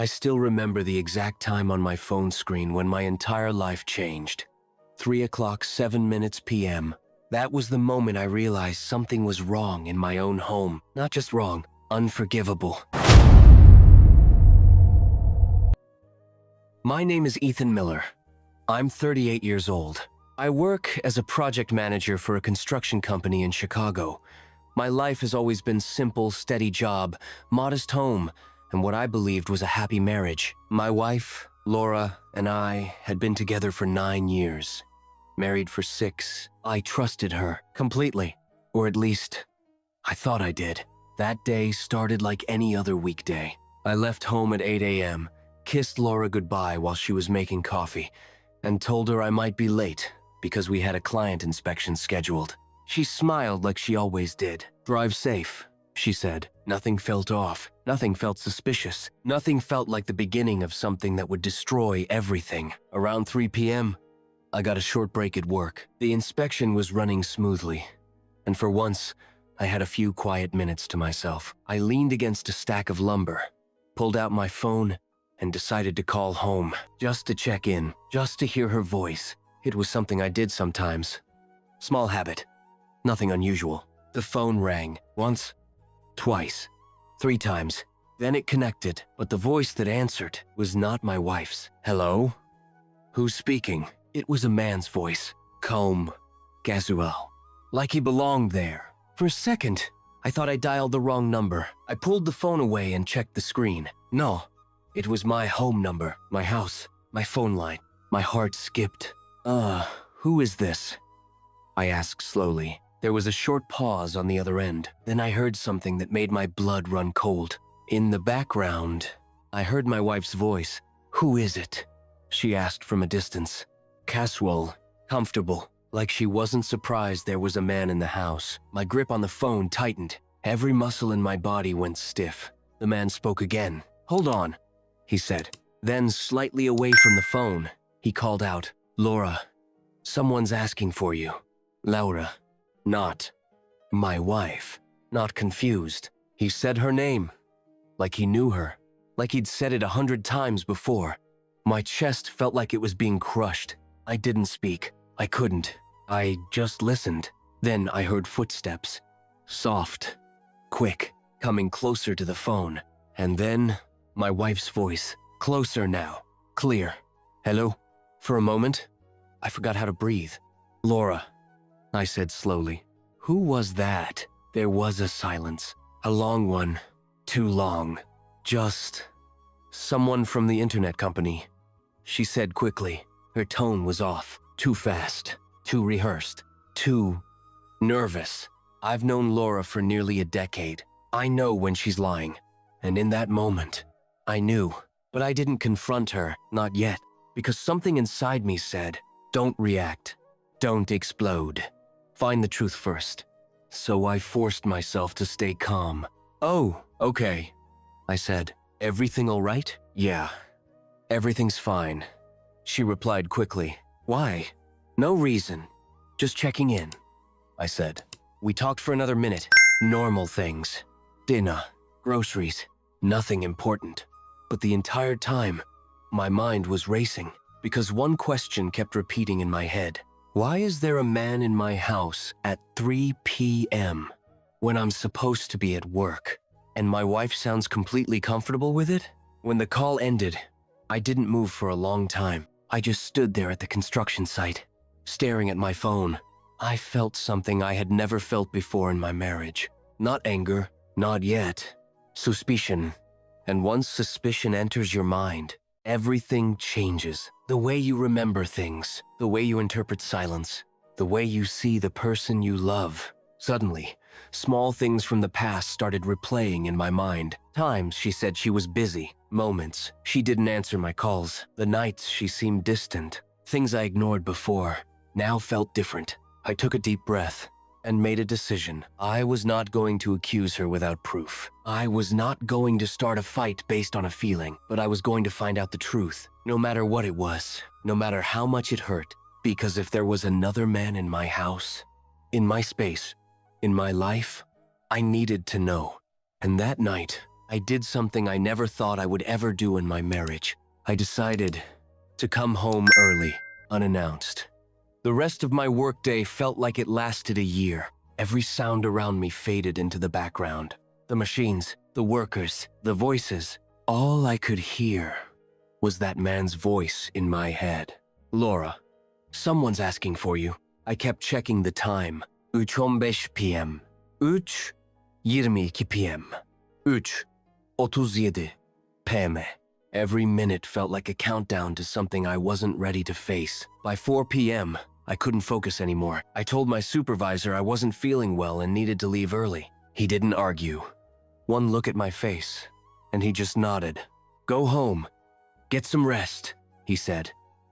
I still remember the exact time on my phone screen when my entire life changed. 3 o'clock, 7 minutes p.m. That was the moment I realized something was wrong in my own home. Not just wrong, unforgivable. My name is Ethan Miller. I'm 38 years old. I work as a project manager for a construction company in Chicago. My life has always been simple, steady job, modest home, and what I believed was a happy marriage. My wife, Laura, and I had been together for 9 years. Married for 6, I trusted her completely, or at least, I thought I did. That day started like any other weekday. I left home at 8 a.m., kissed Laura goodbye while she was making coffee, and told her I might be late because we had a client inspection scheduled. She smiled like she always did. "Drive safe," she said. Nothing felt off. Nothing felt suspicious. Nothing felt like the beginning of something that would destroy everything. Around 3 p.m., I got a short break at work. The inspection was running smoothly, and for once, I had a few quiet minutes to myself. I leaned against a stack of lumber, pulled out my phone, and decided to call home, just to check in, just to hear her voice. It was something I did sometimes. Small habit. Nothing unusual. The phone rang. Once, twice, 3 times. Then it connected, but the voice that answered was not my wife's. "Hello? Who's speaking?" It was a man's voice. Calm, casual, like he belonged there. For a second, I thought I dialed the wrong number. I pulled the phone away and checked the screen. No, it was my home number, my house, my phone line. My heart skipped. Who is this?" I asked slowly. There was a short pause on the other end. Then I heard something that made my blood run cold. In the background, I heard my wife's voice. "Who is it?" she asked from a distance. Casual, comfortable, like she wasn't surprised there was a man in the house. My grip on the phone tightened. Every muscle in my body went stiff. The man spoke again. "Hold on," he said. Then, slightly away from the phone, he called out, "Laura, someone's asking for you." Laura. Not my wife. Not confused. He said her name, like he knew her, like he'd said it 100 times before. My chest felt like it was being crushed. I didn't speak. I couldn't. I just listened. Then I heard footsteps. Soft, quick, coming closer to the phone. And then my wife's voice. Closer now. Clear. "Hello?" For a moment, I forgot how to breathe. "Laura," I said slowly. "Who was that?" There was a silence. A long one. Too long. "Just someone from the internet company," she said quickly. Her tone was off. Too fast. Too rehearsed. Too nervous. I've known Laura for nearly a decade. I know when she's lying. And in that moment, I knew. But I didn't confront her, not yet, because something inside me said, "Don't react. Don't explode. Find the truth first." So I forced myself to stay calm. "Oh, okay," I said. "Everything all right?" "Yeah, everything's fine," she replied quickly. "Why?" "No reason. Just checking in," I said. We talked for another minute. Normal things. Dinner, groceries, nothing important. But the entire time, my mind was racing, because one question kept repeating in my head. Why is there a man in my house at 3 p.m. when I'm supposed to be at work? And my wife sounds completely comfortable with it? When the call ended, I didn't move for a long time. I just stood there at the construction site, staring at my phone. I felt something I had never felt before in my marriage. Not anger, not yet. Suspicion. And once suspicion enters your mind, everything changes. The way you remember things, the way you interpret silence, the way you see the person you love. Suddenly, small things from the past started replaying in my mind. Times she said she was busy. Moments she didn't answer my calls. The nights she seemed distant. Things I ignored before now felt different. I took a deep breath and made a decision. I was not going to accuse her without proof. I was not going to start a fight based on a feeling, but I was going to find out the truth, no matter what it was, no matter how much it hurt. Because if there was another man in my house, in my space, in my life, I needed to know. And that night, I did something I never thought I would ever do in my marriage. I decided to come home early, unannounced. The rest of my workday felt like it lasted a year. Every sound around me faded into the background. The machines, the workers, the voices. All I could hear was that man's voice in my head. Laura, someone's asking for you. I kept checking the time. 3:15 p.m. 3:22 p.m. 3:37 p.m. Every minute felt like a countdown to something I wasn't ready to face. By 4 p.m., I couldn't focus anymore. I told my supervisor I wasn't feeling well and needed to leave early. He didn't argue. One look at my face, and he just nodded. Go home. Get some rest, he said.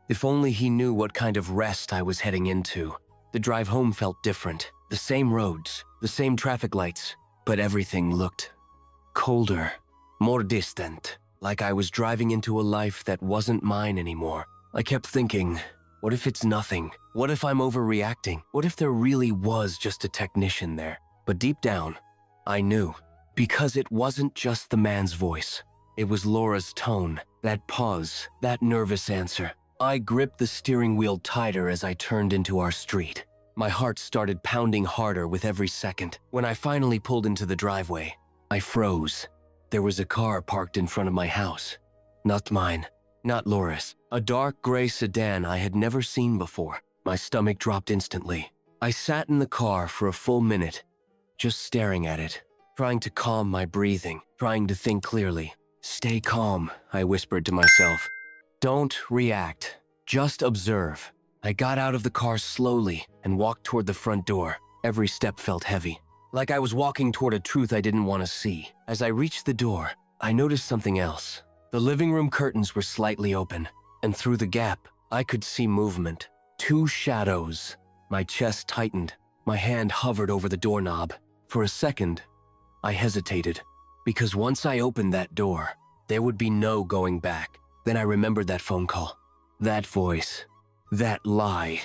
If only he knew what kind of rest I was heading into. The drive home felt different. The same roads, the same traffic lights, but everything looked colder, more distant, like I was driving into a life that wasn't mine anymore. I kept thinking, what if it's nothing? What if I'm overreacting? What if there really was just a technician there? But deep down, I knew. Because it wasn't just the man's voice. It was Laura's tone, that pause, that nervous answer. I gripped the steering wheel tighter as I turned into our street. My heart started pounding harder with every second. When I finally pulled into the driveway, I froze. There was a car parked in front of my house. Not mine, not Laura's. A dark gray sedan I had never seen before. My stomach dropped instantly. I sat in the car for a full minute, just staring at it, trying to calm my breathing, trying to think clearly. Stay calm, I whispered to myself. Don't react, just observe. I got out of the car slowly and walked toward the front door. Every step felt heavy, like I was walking toward a truth I didn't want to see. As I reached the door, I noticed something else. The living room curtains were slightly open, and through the gap, I could see movement. 2 shadows. My chest tightened. My hand hovered over the doorknob. For a second, I hesitated, because once I opened that door, there would be no going back. Then I remembered that phone call, that voice, that lie,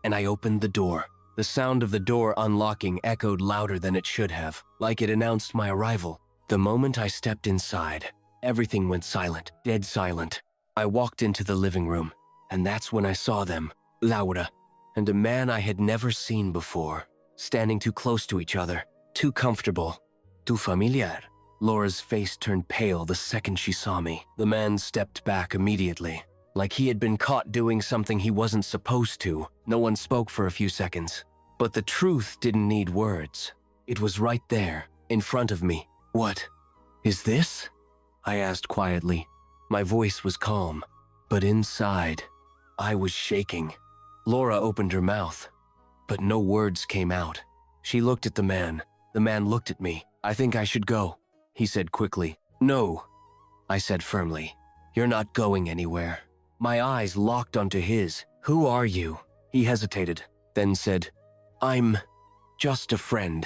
and I opened the door. The sound of the door unlocking echoed louder than it should have, like it announced my arrival. The moment I stepped inside, everything went silent, dead silent. I walked into the living room, and that's when I saw them, Laura, and a man I had never seen before, standing too close to each other, too comfortable, too familiar. Laura's face turned pale the second she saw me. The man stepped back immediately, like he had been caught doing something he wasn't supposed to. No one spoke for a few seconds. But the truth didn't need words. It was right there, in front of me. What is this? I asked quietly. My voice was calm, but inside, I was shaking. Laura opened her mouth, but no words came out. She looked at the man. The man looked at me. I think I should go, he said quickly. No, I said firmly. You're not going anywhere. My eyes locked onto his. Who are you? He hesitated, then said, I'm just a friend.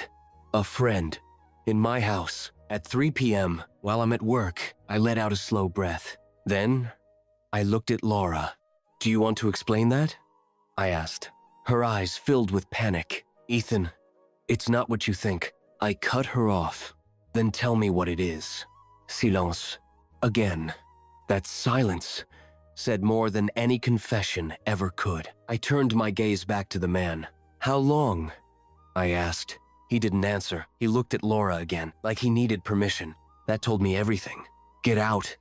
A friend. In my house, at 3 p.m., while I'm at work, I let out a slow breath. Then, I looked at Laura. Do you want to explain that? I asked. Her eyes filled with panic. Ethan, it's not what you think. I cut her off. Then tell me what it is. Silence. Again. That silence said more than any confession ever could. I turned my gaze back to the man. How long? I asked. He didn't answer. He looked at Laura again, like he needed permission. That told me everything. Get out,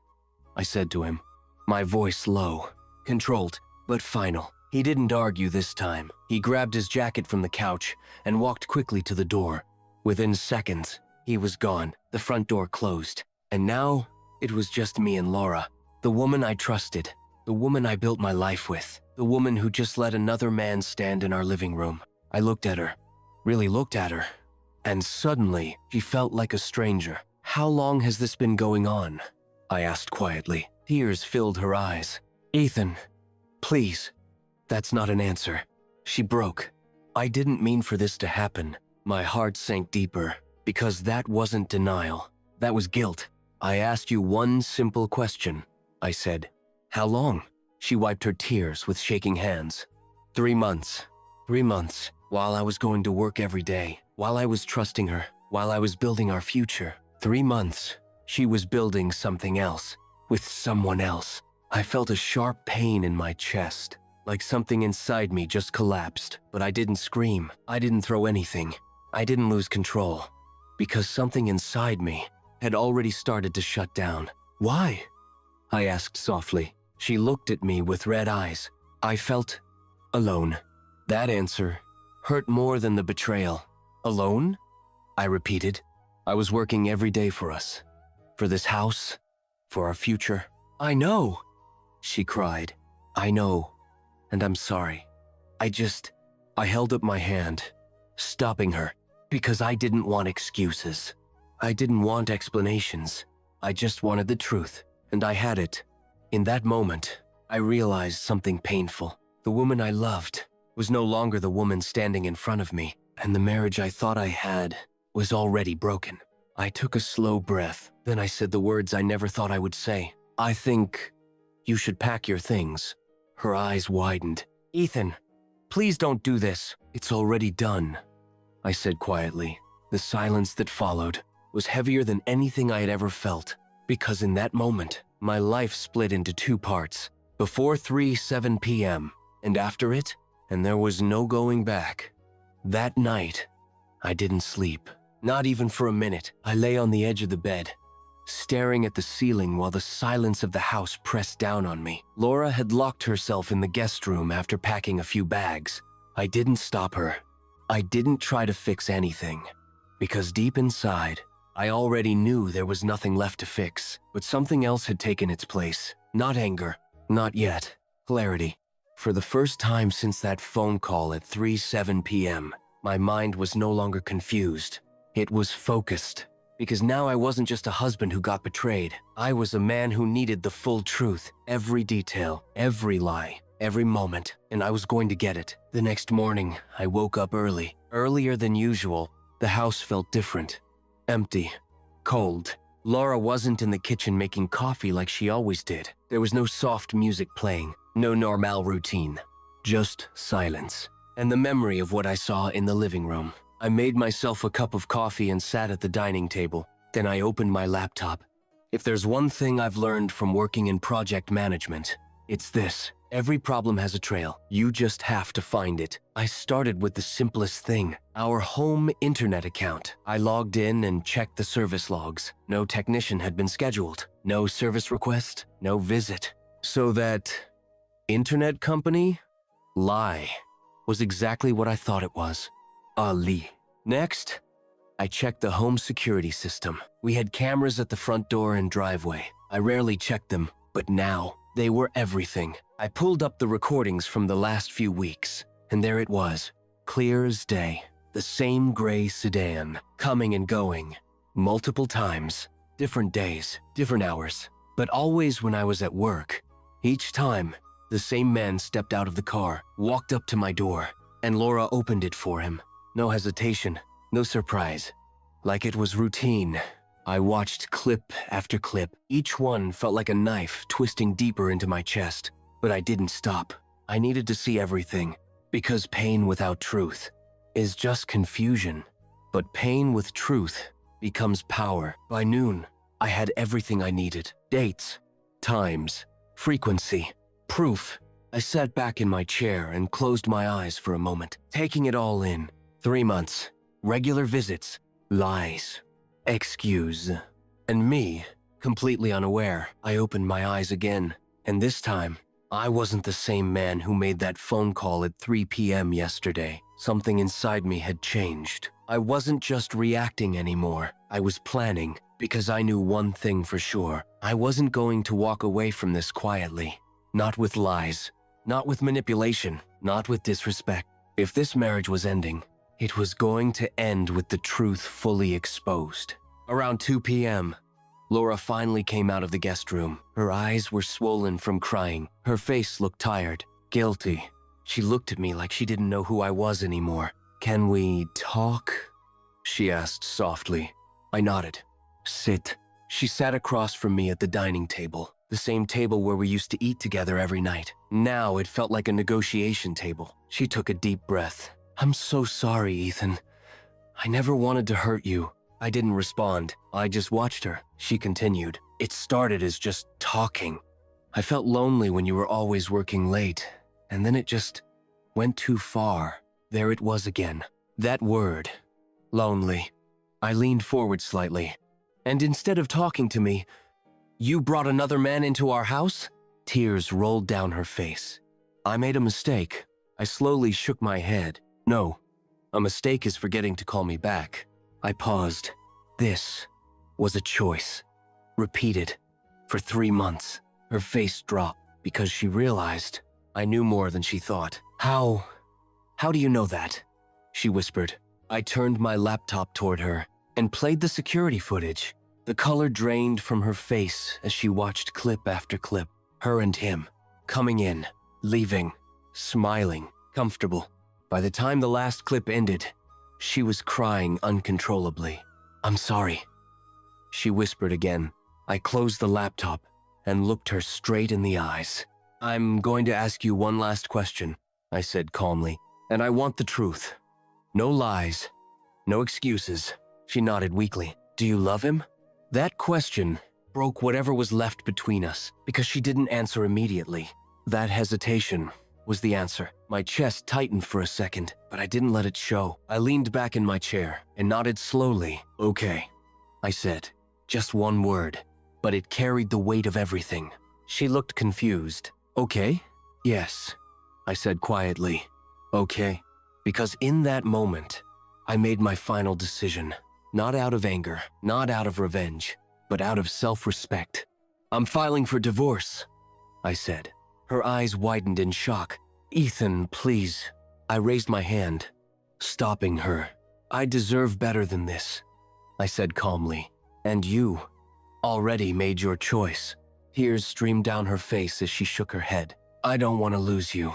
I said to him. My voice low, controlled, but final. He didn't argue this time. He grabbed his jacket from the couch and walked quickly to the door. Within seconds, he was gone. The front door closed. And now, it was just me and Laura. The woman I trusted. The woman I built my life with. The woman who just let another man stand in our living room. I looked at her. Really looked at her. And suddenly, she felt like a stranger. How long has this been going on? I asked quietly. Tears filled her eyes. Ethan, please. That's not an answer. She broke. I didn't mean for this to happen. My heart sank deeper, because that wasn't denial. That was guilt. I asked you one simple question, I said. How long? She wiped her tears with shaking hands. 3 months. 3 months. While I was going to work every day. While I was trusting her. While I was building our future. 3 months. She was building something else, with someone else. I felt a sharp pain in my chest, like something inside me just collapsed. But I didn't scream. I didn't throw anything. I didn't lose control, because something inside me had already started to shut down. Why? I asked softly. She looked at me with red eyes. I felt alone. That answer hurt more than the betrayal. Alone? I repeated. I was working every day for us. For this house. For our future. I know, she cried. I know. And I'm sorry. I held up my hand, stopping her, because I didn't want excuses. I didn't want explanations. I just wanted the truth, and I had it. In that moment, I realized something painful. The woman I loved was no longer the woman standing in front of me, and the marriage I thought I had was already broken. I took a slow breath, then I said the words I never thought I would say. I think you should pack your things. Her eyes widened. Ethan, please don't do this. It's already done, I said quietly. The silence that followed was heavier than anything I had ever felt, because in that moment, my life split into two parts. Before 7 p.m., and after it, and there was no going back. That night, I didn't sleep. Not even for a minute. I lay on the edge of the bed, staring at the ceiling while the silence of the house pressed down on me. Laura had locked herself in the guest room after packing a few bags. I didn't stop her. I didn't try to fix anything, because deep inside, I already knew there was nothing left to fix, but something else had taken its place. Not anger. Not yet. Clarity. For the first time since that phone call at 7 p.m., my mind was no longer confused. It was focused. Because now I wasn't just a husband who got betrayed. I was a man who needed the full truth, every detail, every lie, every moment, and I was going to get it. The next morning, I woke up early. Earlier than usual. The house felt different. Empty. Cold. Laura wasn't in the kitchen making coffee like she always did. There was no soft music playing, no normal routine. Just silence. And the memory of what I saw in the living room. I made myself a cup of coffee and sat at the dining table. Then I opened my laptop. If there's one thing I've learned from working in project management, it's this. Every problem has a trail. You just have to find it. I started with the simplest thing, our home internet account. I logged in and checked the service logs. No technician had been scheduled. No service request, no visit. So that internet company lie was exactly what I thought it was. Ali. Next, I checked the home security system. We had cameras at the front door and driveway. I rarely checked them, but now they were everything. I pulled up the recordings from the last few weeks, and there it was, clear as day. The same gray sedan, coming and going, multiple times, different days, different hours, but always when I was at work. Each time, the same man stepped out of the car, walked up to my door, and Laura opened it for him. No hesitation, no surprise. Like it was routine. I watched clip after clip. Each one felt like a knife twisting deeper into my chest. But I didn't stop. I needed to see everything, because pain without truth is just confusion. But pain with truth becomes power. By noon, I had everything I needed. Dates, times, frequency, proof. I sat back in my chair and closed my eyes for a moment, taking it all in. 3 months, regular visits, lies, excuse. And me, completely unaware, I opened my eyes again. And this time, I wasn't the same man who made that phone call at 3 p.m. yesterday. Something inside me had changed. I wasn't just reacting anymore. I was planning, because I knew one thing for sure. I wasn't going to walk away from this quietly. Not with lies. Not with manipulation. Not with disrespect. If this marriage was ending, it was going to end with the truth fully exposed. Around 2 p.m., Laura finally came out of the guest room. Her eyes were swollen from crying. Her face looked tired, guilty. She looked at me like she didn't know who I was anymore. "Can we talk?" she asked softly. I nodded. "Sit." She sat across from me at the dining table, the same table where we used to eat together every night. Now it felt like a negotiation table. She took a deep breath. "I'm so sorry, Ethan. I never wanted to hurt you. I didn't respond. I just watched her. She continued. It started as just talking. I felt lonely when you were always working late, and then it just went too far. There it was again. That word. Lonely. I leaned forward slightly. And instead of talking to me, you brought another man into our house? Tears rolled down her face. I made a mistake. I slowly shook my head. No, a mistake is forgetting to call me back. I paused. This was a choice. Repeated. For 3 months. Her face dropped because she realized I knew more than she thought. How do you know that? She whispered. I turned my laptop toward her and played the security footage. The color drained from her face as she watched clip after clip. Her and him. Coming in. Leaving. Smiling. Comfortable. By the time the last clip ended, she was crying uncontrollably. I'm sorry. She whispered again. I closed the laptop and looked her straight in the eyes. I'm going to ask you one last question, I said calmly, and I want the truth. No lies, no excuses. She nodded weakly. Do you love him? That question broke whatever was left between us because she didn't answer immediately. That hesitation was the answer. My chest tightened for a second, but I didn't let it show. I leaned back in my chair and nodded slowly. Okay, I said. Just one word, but it carried the weight of everything. She looked confused. Okay? Yes, I said quietly. Okay. Because in that moment, I made my final decision. Not out of anger, not out of revenge, but out of self-respect. I'm filing for divorce, I said. Her eyes widened in shock. Ethan, please. I raised my hand, stopping her. I deserve better than this, I said calmly. And you already made your choice. Tears streamed down her face as she shook her head. I don't want to lose you.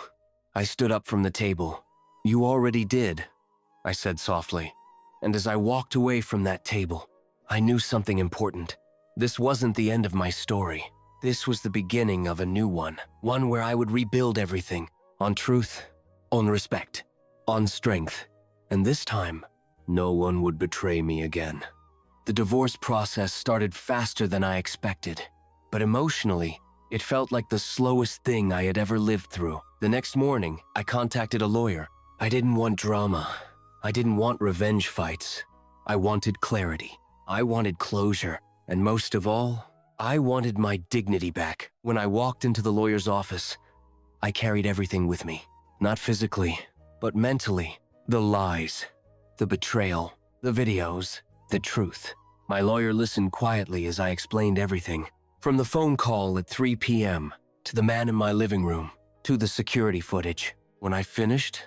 I stood up from the table. You already did, I said softly. And as I walked away from that table, I knew something important. This wasn't the end of my story. This was the beginning of a new one. One where I would rebuild everything. On truth, on respect, on strength. And this time, no one would betray me again. The divorce process started faster than I expected, but emotionally, it felt like the slowest thing I had ever lived through. The next morning, I contacted a lawyer. I didn't want drama. I didn't want revenge fights. I wanted clarity. I wanted closure. And most of all, I wanted my dignity back. When I walked into the lawyer's office, I carried everything with me. Not physically, but mentally. The lies, the betrayal, the videos, the truth. My lawyer listened quietly as I explained everything. From the phone call at 3 p.m., to the man in my living room, to the security footage. When I finished,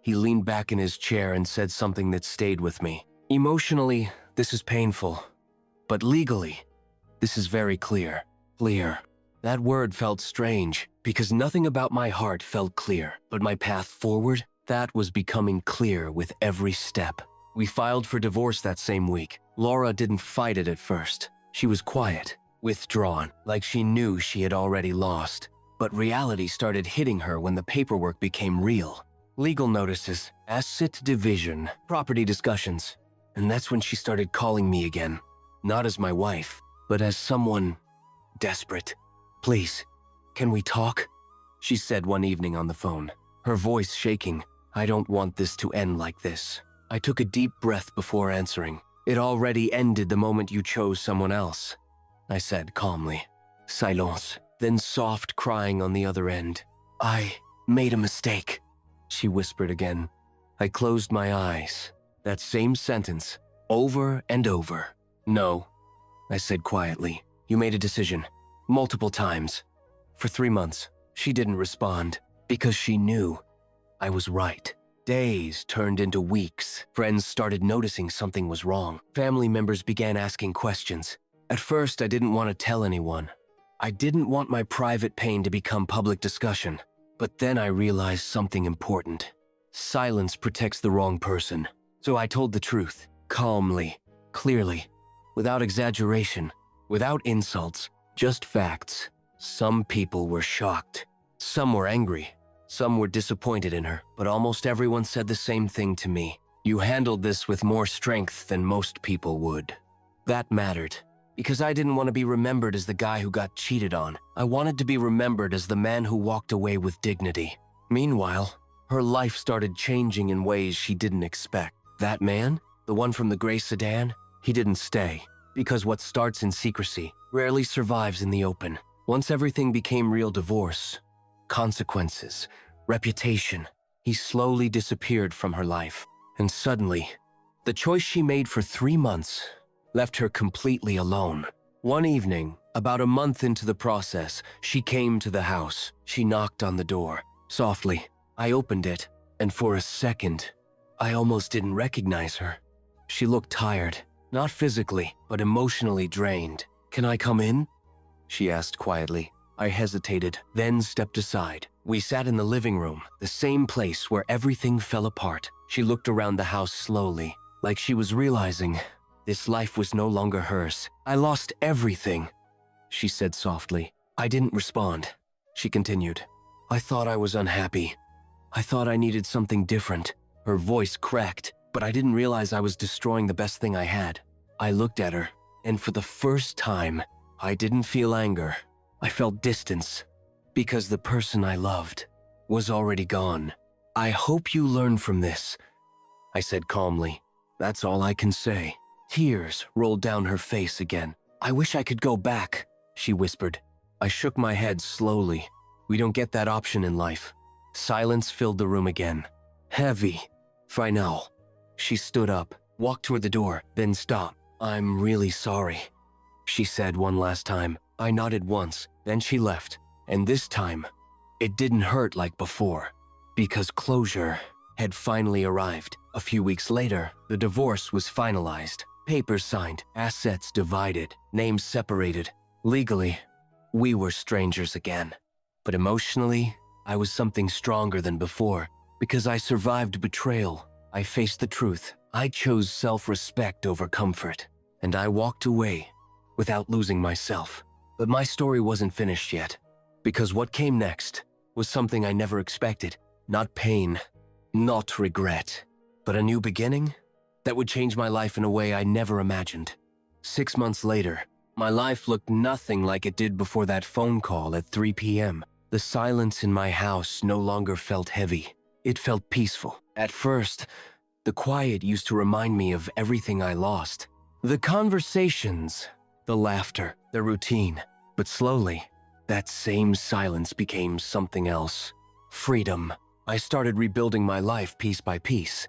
he leaned back in his chair and said something that stayed with me. Emotionally, this is painful. But legally, this is very clear. Clear. That word felt strange, because nothing about my heart felt clear. But my path forward, that was becoming clear with every step. We filed for divorce that same week. Laura didn't fight it at first. She was quiet, withdrawn, like she knew she had already lost. But reality started hitting her when the paperwork became real. Legal notices, asset division, property discussions. And that's when she started calling me again. Not as my wife, but as someone desperate. Please, can we talk? She said one evening on the phone, her voice shaking. I don't want this to end like this. I took a deep breath before answering. It already ended the moment you chose someone else, I said calmly. Silence, then soft crying on the other end. I made a mistake, she whispered again. I closed my eyes. That same sentence, over and over. No, I said quietly. You made a decision. Multiple times. For 3 months, she didn't respond because she knew I was right. Days turned into weeks. Friends started noticing something was wrong. Family members began asking questions. At first, I didn't want to tell anyone. I didn't want my private pain to become public discussion. But then I realized something important. Silence protects the wrong person. So I told the truth, calmly, clearly, without exaggeration, without insults, just facts. Some people were shocked. Some were angry. Some were disappointed in her, but almost everyone said the same thing to me. You handled this with more strength than most people would. That mattered, because I didn't want to be remembered as the guy who got cheated on. I wanted to be remembered as the man who walked away with dignity. Meanwhile, her life started changing in ways she didn't expect. That man, the one from the gray sedan, he didn't stay, because what starts in secrecy rarely survives in the open. Once everything became real divorce, consequences, reputation, he slowly disappeared from her life. And suddenly, the choice she made for 3 months left her completely alone. One evening, about a month into the process, she came to the house. She knocked on the door. Softly, I opened it, and for a second, I almost didn't recognize her. She looked tired, not physically, but emotionally drained. "Can I come in?" she asked quietly. I hesitated, then stepped aside. We sat in the living room, the same place where everything fell apart. She looked around the house slowly, like she was realizing this life was no longer hers. "I lost everything," she said softly. I didn't respond. She continued, "I thought I was unhappy. I thought I needed something different." Her voice cracked, but I didn't realize I was destroying the best thing I had. I looked at her, and for the first time, I didn't feel anger. I felt distance, because the person I loved was already gone. "I hope you learn from this," I said calmly. "That's all I can say." Tears rolled down her face again. "I wish I could go back," she whispered. I shook my head slowly. We don't get that option in life. Silence filled the room again. Heavy. Final. She stood up, walked toward the door, then stopped. "I'm really sorry," she said one last time. I nodded once, then she left. And this time, it didn't hurt like before, because closure had finally arrived. A few weeks later, the divorce was finalized. Papers signed, assets divided, names separated. Legally, we were strangers again. But emotionally, I was something stronger than before, because I survived betrayal. I faced the truth. I chose self-respect over comfort, and I walked away without losing myself. But my story wasn't finished yet, because what came next was something I never expected. Not pain, not regret, but a new beginning that would change my life in a way I never imagined. 6 months later, my life looked nothing like it did before that phone call at 3 p.m. The silence in my house no longer felt heavy. It felt peaceful. At first, the quiet used to remind me of everything I lost. The conversations, the laughter, the routine. But slowly, that same silence became something else. Freedom. I started rebuilding my life piece by piece.